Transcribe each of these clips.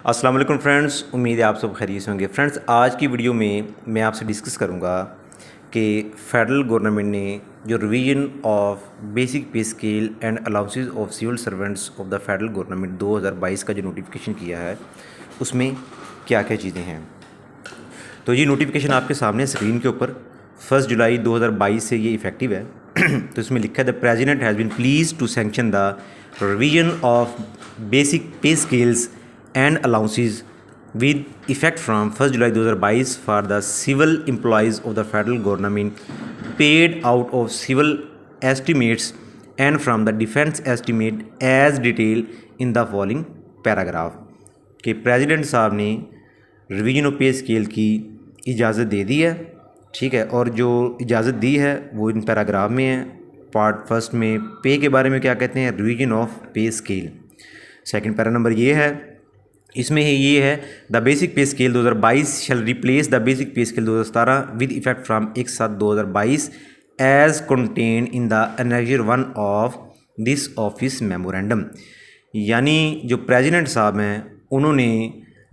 अस्सलाम वालेकुम फ्रेंड्स, उम्मीद है आप सब खैरियत से होंगे। फ्रेंड्स, आज की वीडियो में मैं आपसे डिस्कस करूंगा कि फेडरल गवर्नमेंट ने जो revision of basic pay scale and allowances of civil servants of the federal government 2022 का जो नोटिफिकेशन किया है उसमें क्या क्या चीज़ें हैं। तो ये नोटिफिकेशन आपके सामने स्क्रीन के ऊपर 1 जुलाई 2022 से ये इफेक्टिव है। तो इसमें लिखा है the president has been pleased to sanction the revision of basic pay scales and allowances with effect from 1 July 2022 for the civil employees of the federal government paid out of civil estimates and from the defense estimate as detailed in the following paragraph। कि president साहब ने revision of pay scale की इजाज़त दे दी है, ठीक है, और जो इजाज़त दी है वो इन पैराग्राफ में है। पार्ट फर्स्ट में पे के बारे में क्या कहते हैं, revision of pay scale. Second para number ये है, इसमें ये है the basic pay scale 2022 shall replace the basic pay scale 2017 with effect from 1/7/2022 as contain in the annexure 1 of this office memorandum. यानी जो प्रेसिडेंट साहब हैं उन्होंने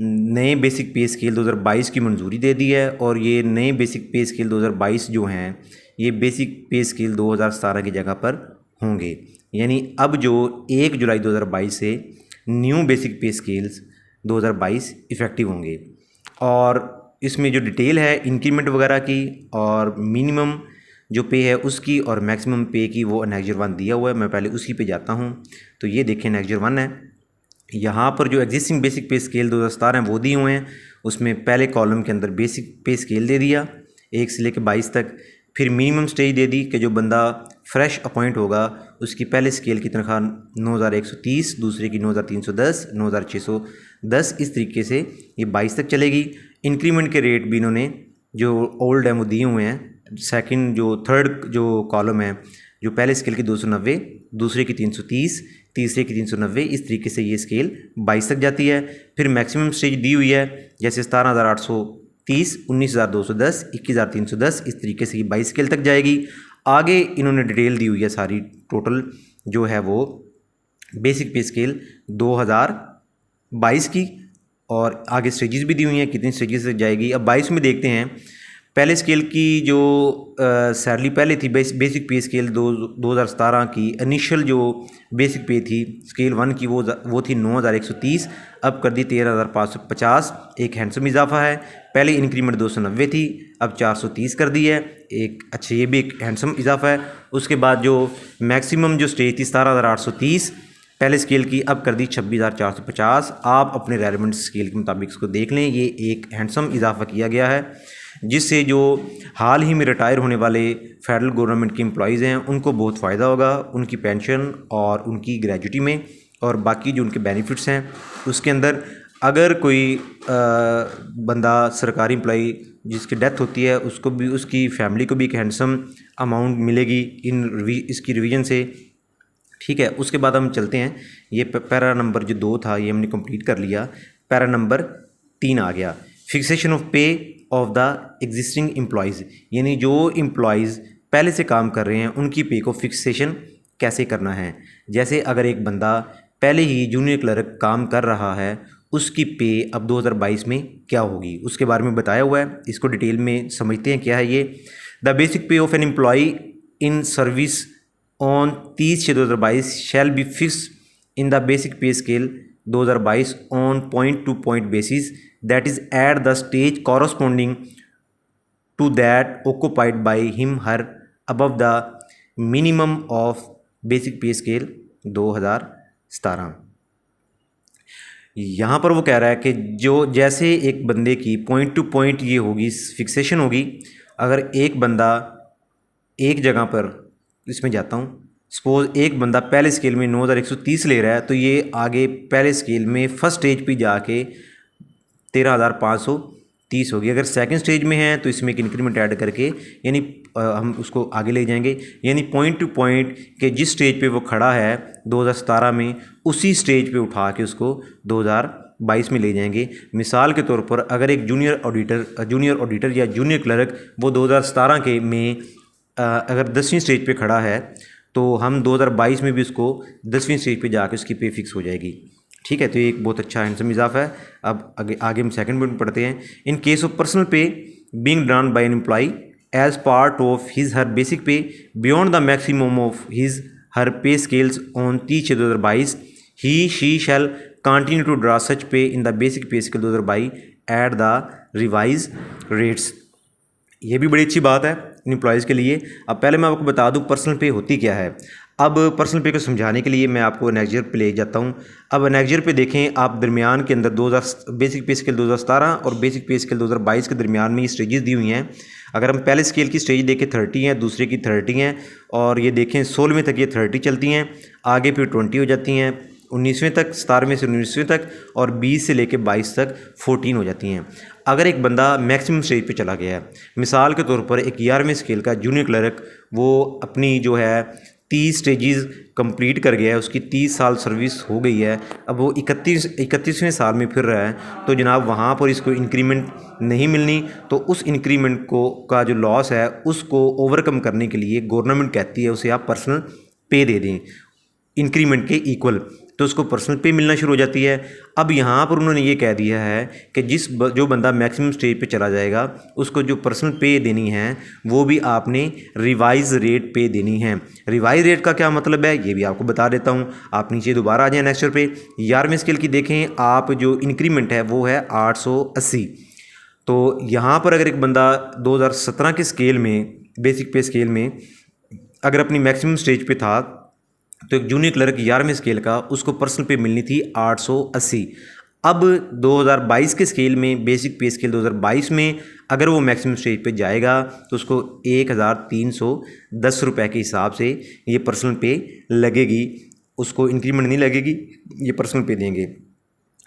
नए बेसिक पे स्केल 2022 की मंजूरी दे दी है, और ये नए बेसिक पे स्केल 2022 जो हैं ये बेसिक पे स्केल 2017 की जगह पर होंगे। यानी अब जो 1 जुलाई 2022 से new basic pay scales 2022 effective होंगे, और इसमें जो डिटेल है इंक्रीमेंट वगैरह की और मिनिमम जो पे है उसकी और मैक्सिमम पे की वो एनेक्जर 1 दिया हुआ है। मैं पहले उसी पे जाता हूँ। तो ये देखें एनेक्जर 1 है। यहाँ पर जो एग्जिस्टिंग बेसिक पे स्केल 2017 हैं वो दिए हुए हैं। उसमें पहले कॉलम के अंदर बेसिक पे स्केल दे दिया 1 से लेकर 22 तक। फिर मिनिमम स्टेज दे दी कि जो बंदा फ्रेश अपॉइंट होगा उसकी पहले स्केल की तनख्वाह 9,130, दूसरे की 9,310, 9,610, इस तरीके से ये 22 तक चलेगी। इंक्रीमेंट के रेट भी इन्होंने जो ओल्ड है वो दिए हुए हैं। सेकंड जो थर्ड जो कॉलम है, जो पहले स्केल की 290, दूसरे की 330, तीसरे की 390, इस तरीके से ये स्केल 22 तक जाती है। फिर मैक्सिमम स्टेज दी हुई है, जैसे 17,830, 19,210, 21,310, इस तरीके से ये 22 स्केल तक जाएगी। आगे इन्होंने डिटेल दी हुई है सारी, टोटल जो है वो बेसिक पे स्केल 2022 की, और आगे स्टेजेस भी दी हुई हैं कितनी स्टेजेस तक जाएगी। अब 22 में देखते हैं। पहले स्केल की जो सैलरी पहले थी बेसिक पे स्केल 2017 की इनिशियल जो बेसिक पे थी स्केल 1 की वो थी 9,130, अब कर दी 13,550। एक हैंडसम इजाफा है। पहले इंक्रीमेंट 290 थी, अब 430 कर दी है। एक अच्छा, ये भी एक हैंडसम इजाफा है। उसके बाद जो मैक्सिमम जो स्टेज थी 17,830 पहले स्केल की, अब कर दी 26,450। आप अपने रेलेवेंट स्केल के मुताबिक इसको देख लें। ये एक हैंडसम इजाफा किया गया है, जिससे जो हाल ही में रिटायर होने वाले फेडरल गवर्नमेंट के एम्प्लॉयज़ हैं उनको बहुत फ़ायदा होगा, उनकी पेंशन और उनकी ग्रेजुटी में, और बाकी जो उनके बेनिफिट्स हैं उसके अंदर। अगर कोई बंदा सरकारी एम्प्लॉई जिसकी डेथ होती है उसको भी, उसकी फैमिली को भी एक हैंडसम अमाउंट मिलेगी इसकी रिवीजन से, ठीक है। उसके बाद हम चलते हैं। ये पैरा नंबर जो 2 था ये हमने कंप्लीट कर लिया। पैरा नंबर 3 आ गया, फिक्सेशन ऑफ पे ऑफ द एग्जिस्टिंग एम्प्लॉयज़। यानी जो एम्प्लॉयज़ पहले से काम कर रहे हैं उनकी पे को फिक्सेशन कैसे करना है। जैसे अगर एक बंदा पहले ही जूनियर क्लर्क काम कर रहा है, उसकी पे अब 2022 में क्या होगी उसके बारे में बताया हुआ है। इसको डिटेल में समझते हैं क्या है ये। The basic pay of an employ in service on 30/6/2022 shall be fix in the basic pay scale 2022 on point to point basis that is at the stage corresponding to that occupied by him her above the minimum of basic pay scale 2017। यहाँ पर वो कह रहा है कि जो जैसे एक बंदे की पॉइंट टू पॉइंट ये होगी, फिक्सेशन होगी। अगर एक बंदा एक जगह पर, इसमें जाता हूँ, सपोज एक बंदा पहले स्केल में 9,130 ले रहा है, तो ये आगे पहले स्केल में फर्स्ट स्टेज पे जाके 13,530 होगी। अगर सेकंड स्टेज में है तो इसमें एक इंक्रीमेंट ऐड करके, यानी हम उसको आगे ले जाएंगे। यानी पॉइंट टू पॉइंट के जिस स्टेज पे वो खड़ा है 2017 में, उसी स्टेज पे उठा के उसको 2022 में ले जाएंगे। मिसाल के तौर पर अगर एक जूनियर ऑडिटर या जूनियर क्लर्क वो 2017 के में अगर 10वीं स्टेज पे खड़ा है, तो हम 2022 में भी उसको 10वीं स्टेज पे जाके उसकी पे फिक्स हो जाएगी। ठीक है, तो ये एक बहुत अच्छा हैंडसम इजाफा है। अब आगे हम सेकंड पॉइंट पढ़ते हैं। In case of personal pay being drawn by an employee as part of his her basic pay beyond the maximum of his her pay scales on 30/6/2022 he she shall continue to draw such pay in the basic pay scale 2022 at the revise rates. ये भी बड़ी अच्छी बात है employees के लिए। अब पहले मैं आपको बता दूं पर्सनल पे होती क्या है। अब पर्सनल पे को समझाने के लिए मैं आपको नेक्स्ट ईयर पे ले जाता हूं। अब नेक्स्ट ईयर पे देखें आप, दरमियान के अंदर 2000 बेसिक पे स्केल 2017 और बेसिक पे स्केल 2022 के दरमियान में ये स्टेजेस दी हुई हैं। अगर हम पहले स्केल की स्टेज देखें 30 हैं, दूसरे की 30 हैं, और ये देखें 16वें तक ये 30 चलती हैं, आगे फिर 20 हो जाती हैं, 19वें तक, 17वें से 19वें तक, और 20 से लेकर 22 तक 14 हो जाती हैं। अगर एक बंदा मैक्सिमम स्टेज पे चला गया है, मिसाल के तौर पर एक 11वें स्केल का जूनियर क्लर्क, वो अपनी जो है 30 स्टेजेस कंप्लीट कर गया है, उसकी 30 साल सर्विस हो गई है, अब वो 31वें साल में फिर रहा है, तो जनाब वहाँ पर इसको इंक्रीमेंट नहीं मिलनी। तो उस इंक्रीमेंट का जो लॉस है उसको ओवरकम करने के लिए गवर्नमेंट कहती है उसे आप पर्सनल पे दे दें इंक्रीमेंट के इक्वल, तो उसको पर्सनल पे मिलना शुरू हो जाती है। अब यहाँ पर उन्होंने ये कह दिया है कि जो बंदा मैक्सिमम स्टेज पे चला जाएगा उसको जो पर्सनल पे देनी है वो भी आपने रिवाइज रेट पे देनी है। रिवाइज रेट का क्या मतलब है ये भी आपको बता देता हूँ। आप नीचे दोबारा आ जाए नेक्स्ट ईयर पे। 11वें स्केल की देखें आप, जो इंक्रीमेंट है वो है 880। तो यहाँ पर अगर एक बंदा 2017 के स्केल में, बेसिक पे स्केल में अगर अपनी मैक्सिमम स्टेज पे था, तो एक जूनियर क्लर्क 11वें स्केल का उसको पर्सनल पे मिलनी थी 880। अब 2022 के स्केल में, बेसिक पे स्केल 2022 में अगर वो मैक्सिमम स्टेज पे जाएगा तो उसको 1310 रुपये के हिसाब से ये पर्सनल पे लगेगी, उसको इंक्रीमेंट नहीं लगेगी, ये पर्सनल पे देंगे।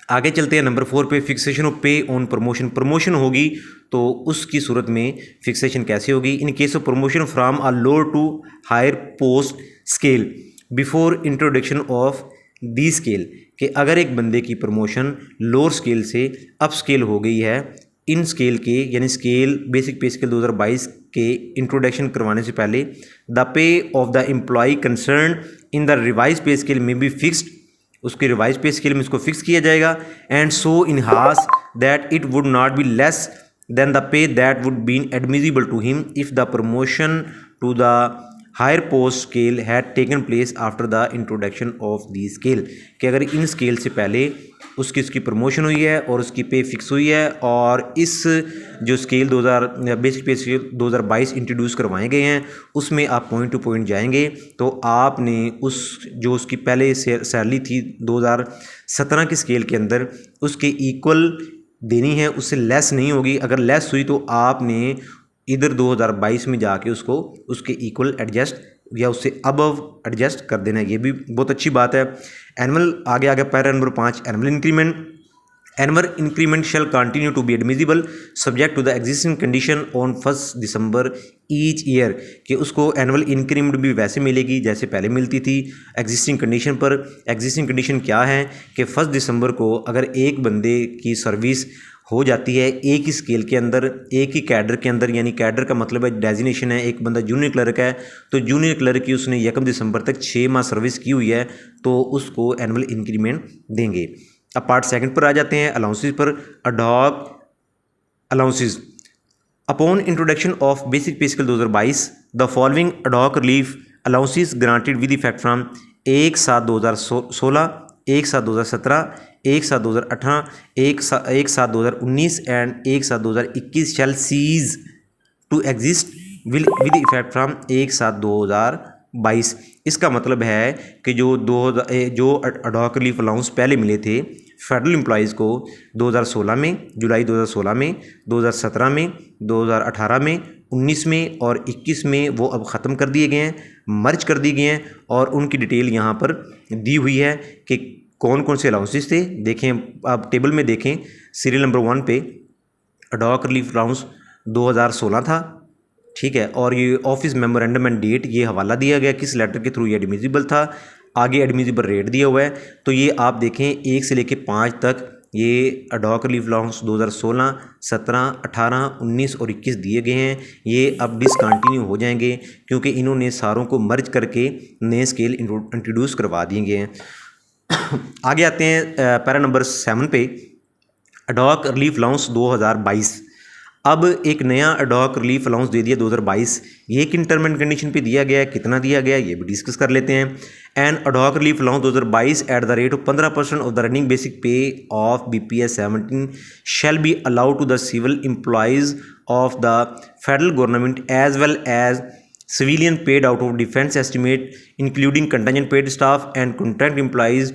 आगे चलते हैं नंबर 4 पे, fixation of pay on promotion. Promotion होगी तो उसकी सूरत में फिक्सेशन कैसे होगी। In case of promotion from a lower to higher post scale before introduction of the scale, कि अगर एक बंदे की प्रमोशन लोअर स्केल से अप स्केल हो गई है, इन स्केल के यानी स्केल बेसिक पे स्केल 2022 के इंट्रोडक्शन करवाने से पहले, the pay of the employ concern in the revise pay scale में बी फिक्स्ड, उसके रिवाइज पे स्केल में इसको फिक्स किया जाएगा, and so enhance that it would not be less than the pay that would been admissible to him if the promotion to the higher post scale had taken place after the introduction of the scale, कि अगर इन scale से पहले उसकी promotion हुई है और उसकी पे फिक्स हुई है, और इस जो scale basic pay scale 2022 introduce करवाए गए हैं उसमें आप पॉइंट टू पॉइंट जाएंगे, तो आपने उसकी पहले सैलरी थी 2017 के स्केल के अंदर उसके इक्वल देनी है, उससे लेस नहीं होगी। अगर लेस हुई तो आपने इधर 2022 में जाके उसको उसके इक्वल एडजस्ट या उससे अबव एडजस्ट कर देना है, ये भी बहुत अच्छी बात है। एनुअल आगे para number 5, annual increment shall continue to be admissible subject to the existing condition on 1 December each year, कि उसको एनुअल इंक्रीमेंट भी वैसे मिलेगी जैसे पहले मिलती थी एग्जिस्टिंग कंडीशन पर। एग्जिस्टिंग कंडीशन क्या है कि 1 दिसंबर को अगर एक बंदे की सर्विस हो जाती है एक ही स्केल के अंदर, एक ही कैडर के अंदर, यानी कैडर का मतलब है डेजिनेशन है, एक बंदा जूनियर क्लर्क है तो जूनियर क्लर्क की उसने 1 दिसंबर तक 6 माह सर्विस की हुई है तो उसको एनुअल इंक्रीमेंट देंगे। अब पार्ट सेकंड पर आ जाते हैं, अलाउंसेस पर। Ad hoc allowances upon introduction of basic pay scale 2022 the following ad hoc relief allowances granted with effect from 1/7/2016, 1/7/2017, 1/7/2018, 1/7/2019 and 1/7/2021 shall cease to exist with effect from 1/7/2022। इसका मतलब है कि जो अडॉक रिलीफ अलाउंस पहले मिले थे फेडरल एम्प्लॉयज़ को 2016 में, जुलाई 2016 में, 2017 में, 2018 में, 19 में और 21 में, वो अब ख़त्म कर दिए गए हैं, मर्ज कर दिए गए हैं, और उनकी डिटेल यहाँ पर दी हुई है कि कौन कौन से अलाउंसेस थे। देखें आप टेबल में देखें, सीरियल नंबर 1 पे अडॉक रिलीफ अलाउंस 2016 था, ठीक है, और ये ऑफिस मेमोरेंडम एंड डेट, ये हवाला दिया गया किस लेटर के थ्रू ये एडमिजिबल था, आगे एडमिजिबल रेट दिया हुआ है। तो ये आप देखें 1 से लेकर 5 तक ये अडॉक रिलीफ अलाउंस 2016, 17, 18, 19 और 21 दिए गए हैं। ये अब डिसकंटिन्यू हो जाएंगे क्योंकि इन्होंने सारों को मर्ज करके नए स्केल इंट्रोड्यूस करवा दिए गए हैं। आगे आते हैं पैरा नंबर 7 पे, अडॉक रिलीफ अलाउंस 2022। अब एक नया अडॉक रिलीफ अलाउंस दे दिया 2022। ये किन टर्म एंड कंडीशन पे दिया गया है, कितना दिया गया है, ये भी डिस्कस कर लेते हैं। And ad hoc relief allowance 2022 at the rate of 15% of the running basic pay of BPS 17 shall be allowed to the civil employees of the federal government as well as civilian paid out of defense estimate including contingent paid staff and contract employees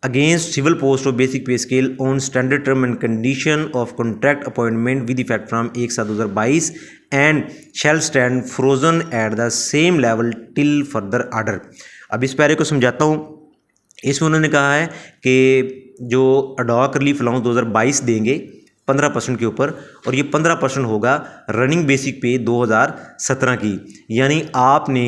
against civil post of basic pay scale on standard term and condition of contract appointment with effect from 1/7/2022 and shall stand frozen at the same level till further order। अब इस पैरे को समझाता हूँ। इसमें उन्होंने कहा है कि जो अडॉक रिलीफ अलाउंस 2022 देंगे 15% के ऊपर, और ये 15% होगा रनिंग बेसिक पे 2017 की, यानी आपने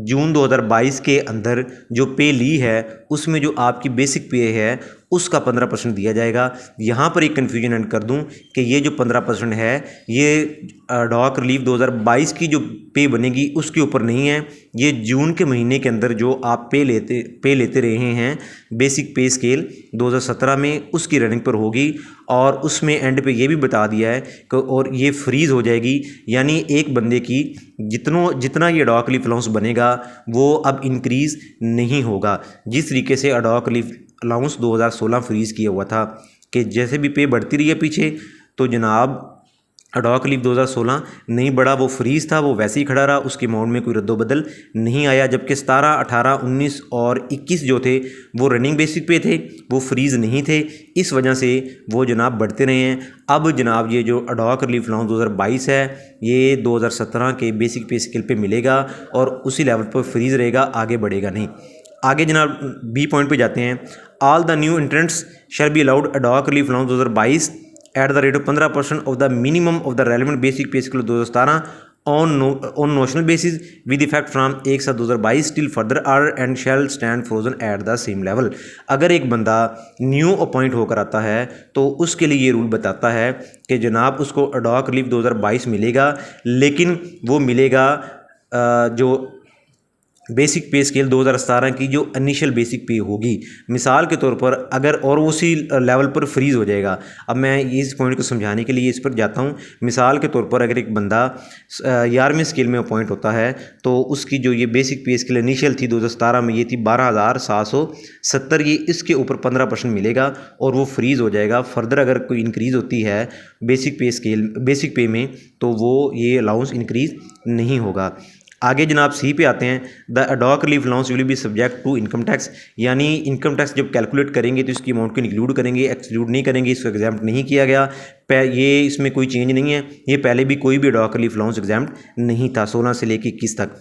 जून 2022 के अंदर जो पे ली है उसमें जो आपकी बेसिक पे है उसका 15% दिया जाएगा। यहाँ पर एक कन्फ्यूजन ऐड कर दूँ कि ये जो 15% है ये अडॉक रिलीफ 2022 की जो पे बनेगी उसके ऊपर नहीं है, ये जून के महीने के अंदर जो आप पे लेते रहे हैं बेसिक पे स्केल 2017 में उसकी रनिंग पर होगी। और उसमें एंड पे ये भी बता दिया है कि और ये फ्रीज़ हो जाएगी, यानी एक बंदे की जितना ये अडॉक रिलीफ अलाउंस बनेगा वो अब इंक्रीज़ नहीं होगा। जिस तरीके से अडॉक रिलीफ अलाउंस 2016 फ्रीज़ किया हुआ था कि जैसे भी पे बढ़ती रही है पीछे, तो जनाब अडॉक रिलीफ 2016 नहीं बढ़ा, वो फ्रीज़ था, वो वैसे ही खड़ा रहा, उसके अमाउंट में कोई रद्दोबदल नहीं आया। जबकि 17, 18, 19 और 21 जो थे वो रनिंग बेसिक पे थे, वो फ्रीज़ नहीं थे, इस वजह से वो जनाब बढ़ते रहे हैं। अब जनाब ये जो अडॉक रिलीफ अलाउंस 2022 है ये 2017 के बेसिक पे स्केल पे मिलेगा और उसी लेवल पर फ्रीज़ रहेगा, आगे बढ़ेगा नहीं। आगे जनाब बी पॉइंट पे जाते हैं। All the new entrants shall be allowed ad hoc relief allowance 2022 at the rate of 15% of the minimum of the relevant basic pay scale 2017 on notional basis with effect from 1/7/2022 till further order and shall stand frozen at the same level. अगर एक बंदा new appoint होकर आता है तो उसके लिए ये रूल बताता है कि जनाब उसको अडॉक रिलीफ 2022 मिलेगा, लेकिन वो मिलेगा जो बेसिक पे स्केल 2017 की जो इनिशियल बेसिक पे होगी। मिसाल के तौर पर अगर और उसी लेवल पर फ्रीज़ हो जाएगा। अब मैं इस पॉइंट को समझाने के लिए इस पर जाता हूँ। मिसाल के तौर पर अगर एक बंदा 11वें स्केल में अपॉइंट होता है तो उसकी जो ये बेसिक पे स्केल इनिशियल थी 2017 में ये थी 12,770, ये इसके ऊपर 15% मिलेगा और वो फ्रीज़ हो जाएगा। फर्दर अगर कोई इंक्रीज़ होती है बेसिक पे में तो वो ये अलाउंस इंक्रीज़ नहीं होगा। आगे जनाब सी पे आते हैं। The ad hoc relief allowance will be subject to income tax, यानी इनकम टैक्स जब कैलकुलेट करेंगे तो इसकी अमाउंट को इंक्लूड करेंगे, एक्सक्लूड नहीं करेंगे, इसको एग्जाम्प्ट नहीं किया गया। ये इसमें कोई चेंज नहीं है, ये पहले भी कोई भी अडॉक रिलीफ अलाउंस एग्जाम्प्ट नहीं था 16 से लेकर 21 तक।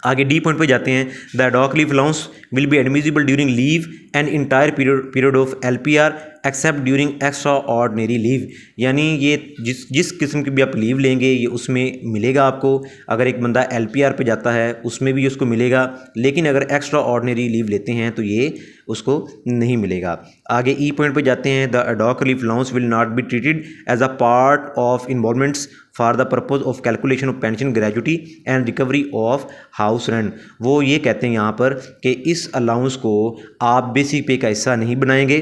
आगे डी पॉइंट पे जाते हैं। The ad hoc relief allowance will be admissible during leave and entire period of LPR except during extra ordinary leave, यानी ये जिस किस्म की भी आप लीव लेंगे ये उसमें मिलेगा आपको। अगर एक बंदा LPR पे जाता है उसमें भी उसको मिलेगा, लेकिन अगर एक्स्ट्रा ऑर्डिनरी लीव लेते हैं तो ये उसको नहीं मिलेगा। आगे ई पॉइंट पे जाते हैं। The ad hoc relief allowance will not be treated as a part of emoluments for the purpose of calculation of pension gratuity and recovery of house rent. वो ये कहते हैं यहाँ पर कि इस अलाउंस को आप बेसिक पे का हिस्सा नहीं बनाएंगे,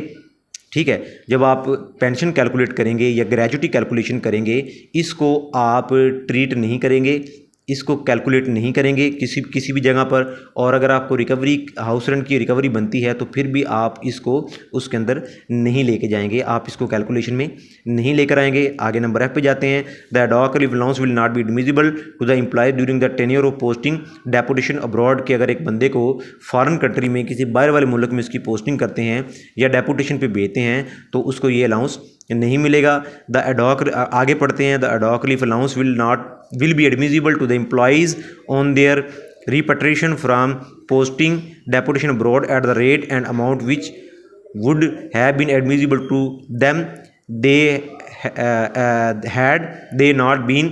ठीक है। जब आप पेंशन कैलकुलेट करेंगे या ग्रेजुटी कैलकुलेशन करेंगे इसको आप ट्रीट नहीं करेंगे, इसको कैलकुलेट नहीं करेंगे किसी भी जगह पर। और अगर आपको रिकवरी हाउस रेंट की रिकवरी बनती है तो फिर भी आप इसको उसके अंदर नहीं लेके जाएंगे, आप इसको कैलकुलेशन में नहीं लेकर आएंगे। आगे नंबर एफ पे जाते हैं। The ad hoc relief allowance will not be admissible to the employee during the tenure of posting deputation abroad, कि अगर एक बंदे को फॉरेन कंट्री में किसी बाहर वाले मुल्क में उसकी पोस्टिंग करते हैं या डेपुटेशन पे भेजते हैं तो उसको ये अलाउंस नहीं मिलेगा। द अडॉक आगे पढ़ते हैं। The ad hoc relief allowance will be admissible to the employees on their repatriation from posting deputation abroad at the rate and amount which would have been admissible to them had they not been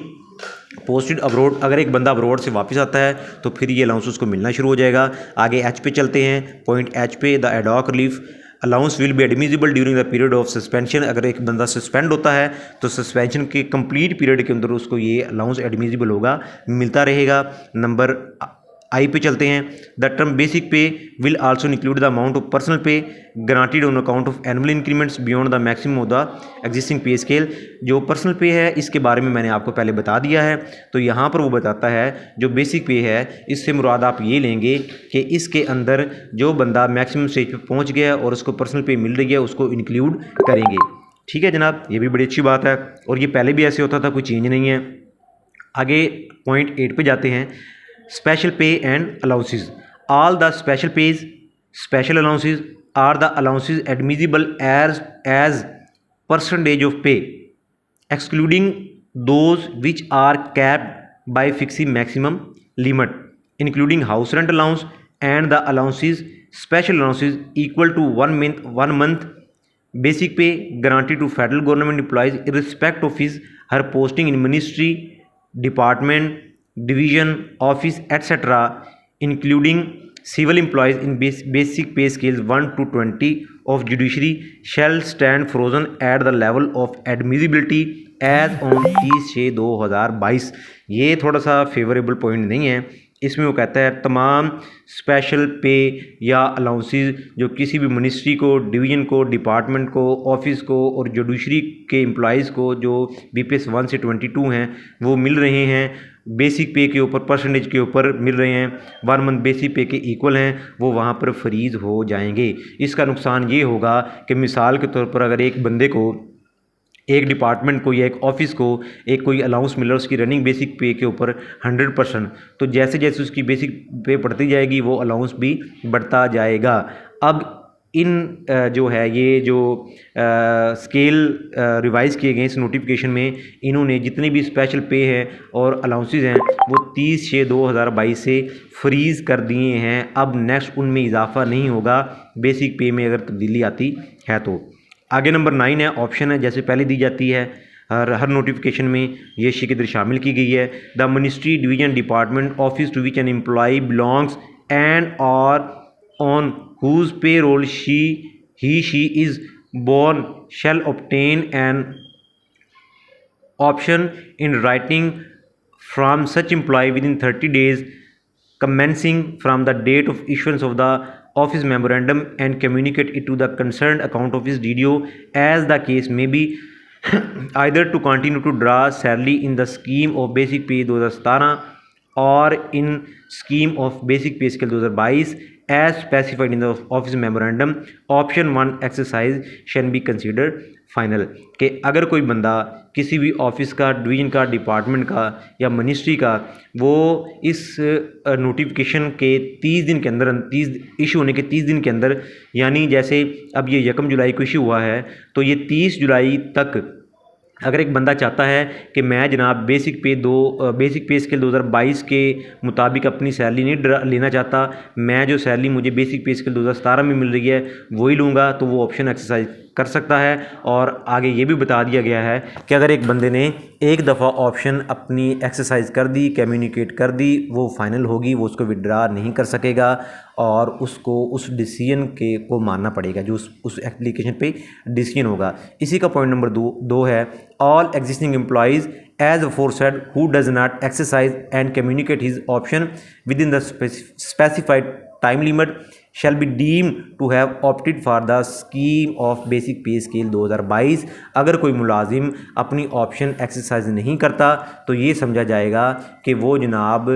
posted abroad. अगर एक बंदा abroad से वापस आता है तो फिर ये अलाउंस उसको मिलना शुरू हो जाएगा। आगे एच पे चलते हैं। पॉइंट एच पे। The ad hoc relief allowance will be admissible during the period of suspension. अगर एक बंदा सस्पेंड होता है तो सस्पेंशन के कंप्लीट पीरियड के अंदर उसको ये अलाउंस एडमिसिबल होगा, मिलता रहेगा। नंबर आई पे चलते हैं। The term basic pay will also include the amount of personal pay granted on account of annual increments beyond the maximum of the existing pay scale. जो पर्सनल पे है इसके बारे में मैंने आपको पहले बता दिया है, तो यहाँ पर वो बताता है जो बेसिक पे है इससे मुराद आप ये लेंगे कि इसके अंदर जो बंदा मैक्सिमम स्टेज पे पहुँच गया है और उसको पर्सनल पे मिल रही है उसको इंक्लूड करेंगे। ठीक है जनाब, ये भी बड़ी अच्छी बात है और ये पहले भी ऐसे होता था, कोई चेंज नहीं है। आगे पॉइंट 8 पे जाते हैं। Special pay and allowances. All the special pays special allowances are the allowances admissible as percentage of pay excluding those which are capped by fixing maximum limit including house rent allowance and the allowances special allowances equal to 1 month basic pay granted to federal government employees irrespective of his her posting in ministry, department, division, office, etc., including civil employees in basic pay scales 1 to 20 of judiciary shall stand frozen at the level of admissibility as on 30/6/2022। ये थोड़ा सा favourable point नहीं है, इसमें वो कहता है तमाम स्पेशल पे या अलाउंसेस जो किसी भी मिनिस्ट्री को, डिवीज़न को, डिपार्टमेंट को, ऑफिस को और जुडिशरी के एम्प्लॉयज़ को जो BPS 1 से 22 हैं वो मिल रहे हैं बेसिक पे के ऊपर, परसेंटेज के ऊपर मिल रहे हैं, 1 month बेसिक पे के इक्वल हैं, वो वहाँ पर फ्रीज़ हो जाएंगे। इसका नुकसान ये होगा कि मिसाल के तौर पर अगर एक बंदे को, एक डिपार्टमेंट को या एक ऑफिस को एक कोई अलाउंस मिल रहा है उसकी रनिंग बेसिक पे के ऊपर 100%, तो जैसे जैसे उसकी बेसिक पे बढ़ती जाएगी वो अलाउंस भी बढ़ता जाएगा। अब इन जो है ये जो स्केल रिवाइज़ किए गए इस नोटिफिकेशन में, इन्होंने जितने भी स्पेशल पे हैं और अलाउंसेस हैं वो 30/6/2022 से फ्रीज़ कर दिए हैं। अब नेक्स्ट उनमें इजाफा नहीं होगा बेसिक पे में अगर तब्दीली आती है तो। आगे नंबर 9 है, ऑप्शन है जैसे पहले दी जाती है हर नोटिफिकेशन में, ये शिकदर शामिल की गई है। The ministry, division, department, office to which an employ belongs and और on whose payroll she is born shall obtain an option in writing from such employee within 30 days commencing from the date of issuance of the office memorandum and communicate it to the concerned account office DDO as the case may be either to continue to draw salary in the scheme of basic pay 2017 or in scheme of basic pay scale 2022 as specified in the office memorandum। option 1 exercise shall be considered final. कि अगर कोई बंदा किसी भी office का, division का, department का या मिनिस्ट्री का वो इस नोटिफिकेशन के 30 दिन के अंदर, 30 इशू होने के 30 दिन के अंदर, यानी जैसे अब ये 1 जुलाई को इशू हुआ है तो ये 30 जुलाई तक अगर एक बंदा चाहता है कि मैं जनाब बेसिक पे स्केल 2022 के मुताबिक अपनी सैलरी नहीं लेना चाहता, मैं जो सैलरी मुझे बेसिक पे स्केल 2017 में मिल रही है वही लूँगा, तो वो ऑप्शन एक्सरसाइज कर सकता है। और आगे ये भी बता दिया गया है कि अगर एक बंदे ने एक दफ़ा ऑप्शन अपनी एक्सरसाइज कर दी, कम्युनिकेट कर दी, वो फाइनल होगी, वो उसको विड्रा नहीं कर सकेगा और उसको उस डिसीजन के को मानना पड़ेगा जो उस एप्लीकेशन पे डिसीजन होगा। इसी का पॉइंट नंबर 2 है, all existing employees as aforesaid who does not exercise and communicate his option within the specified time limit shall be deemed to have opted for the scheme of basic pay scale 2022। अगर कोई मुलाजिम अपनी option exercise नहीं करता तो ये समझा जाएगा कि वो जनाब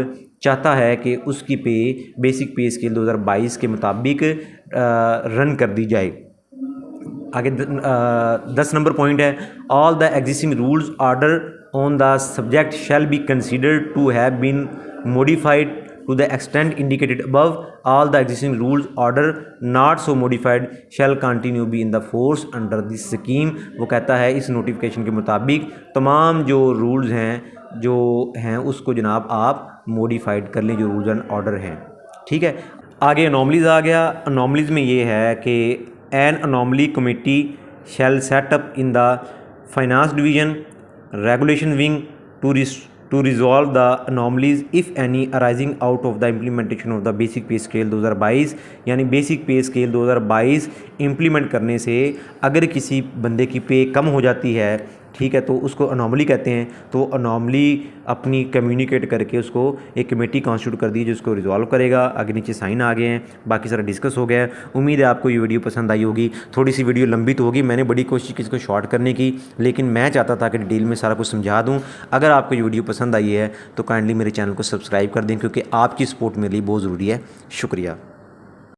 चाहता है कि उसकी पे बेसिक पे स्केल 2022 के मुताबिक रन कर दी जाए। आगे 10 नंबर पॉइंट है, all the existing rules order on the subject shall be considered to have been modified to the extent indicated above। all the existing rules order not so modified shall continue be in the force under this scheme। वो कहता है इस notification के मुताबिक तमाम जो rules हैं उसको जनाब आप मॉडिफाइड कर लें, जो रूल्स एंड ऑर्डर हैं। ठीक है, आगे अनोमलीज आ गया। अनोमलीज में ये है कि N anomaly committee shell set up in the finance division regulation wing to resolve the anomalies if any arising out of the implementation of the basic pay scale 2022। यानी बेसिक पे स्केल 2022 इम्प्लीमेंट करने से अगर किसी बंदे की पे कम हो जाती है ठीक है, तो उसको अनोमली कहते हैं। तो अनोमली अपनी कम्युनिकेट करके उसको एक कमेटी कॉन्स्टिट्यूट कर दी जो उसको रिजॉल्व करेगा। आगे नीचे साइन आ गए हैं, बाकी सारा डिस्कस हो गया है। उम्मीद है आपको ये वीडियो पसंद आई होगी। थोड़ी सी वीडियो लंबी तो होगी, मैंने बड़ी कोशिश की इसको शॉर्ट करने की, लेकिन मैं चाहता था कि डिटेल में सारा कुछ समझा दूँ। अगर आपको ये वीडियो पसंद आई है तो काइंडली मेरे चैनल को सब्सक्राइब कर दें, क्योंकि आपकी सपोर्ट मेरे लिए बहुत ज़रूरी है। शुक्रिया।